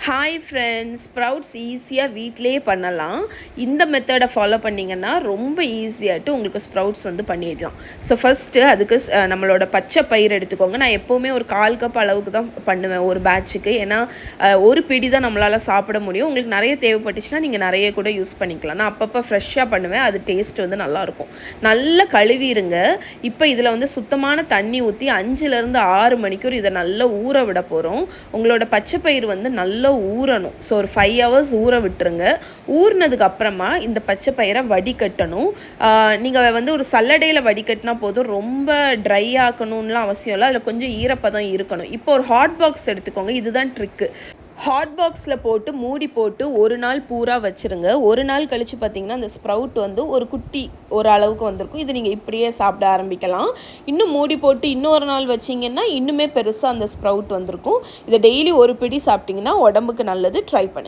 Hi friends, sprouts ஈஸியாக வீட்டிலேயே பண்ணலாம். இந்த மெத்தடை ஃபாலோ பண்ணிங்கன்னா ரொம்ப ஈஸியாகிட்டு உங்களுக்கு ஸ்ப்ரவுட்ஸ் வந்து பண்ணிடலாம். ஸோ ஃபஸ்ட்டு அதுக்கு நம்மளோட பச்சை பயிர் எடுத்துக்கோங்க. நான் எப்போவுமே ஒரு 1/4 கப் அளவுக்கு தான் பண்ணுவேன் ஒரு பேட்சுக்கு. ஏன்னா ஒரு பிடி தான் நம்மளால் சாப்பிட முடியும். உங்களுக்கு நிறைய தேவைப்பட்டுச்சுன்னா நீங்கள் நிறைய கூட யூஸ் பண்ணிக்கலாம். நான் அப்பப்போ ஃப்ரெஷ்ஷாக பண்ணுவேன். அது டேஸ்ட் வந்து நல்லாயிருக்கும். நல்லா கழுவிடுங்க. இப்போ இதில் வந்து சுத்தமான தண்ணி ஊற்றி 5லேருந்து 6 மணிக்கூர் இதை நல்லா ஊற விட போகிறோம். உங்களோட பச்சை பயிர் வந்து நல்லா ஊறணும். ஸோ ஒரு 5 ஹவர்ஸ் ஊற விட்டுருங்க. ஊறினதுக்கு அப்புறமா இந்த பச்சை பயிரை வடிகட்டணும். நீங்கள் வந்து ஒரு சல்லடையில் வடிகட்டினா போதும். ரொம்ப ட்ரை ஆக்கணும்லாம் அவசியம் இல்லை. அதில் கொஞ்சம் ஈரப்பதம் இருக்கணும். இப்போ ஒரு ஹாட் பாக்ஸ் எடுத்துக்கோங்க. இதுதான் ட்ரிக்கு. ஹாட் பாக்ஸில் போட்டு மூடி போட்டு ஒரு நாள் பூரா வச்சுருங்க. ஒரு நாள் கழித்து பார்த்திங்கன்னா அந்த ஸ்ப்ரவுட் வந்து ஒரு குட்டி ஒரு அளவுக்கு வந்திருக்கும். இது நீங்கள் இப்படியே சாப்பிட ஆரம்பிக்கலாம். இன்னும் மூடி போட்டு இன்னொரு நாள் வச்சிங்கன்னா இன்னுமே பெருசாக அந்த ஸ்ப்ரவுட் வந்திருக்கும். இதை டெய்லி ஒரு பிடி சாப்பிட்டிங்கன்னா உடம்புக்கு நல்லது. ட்ரை பண்ணுங்கள்.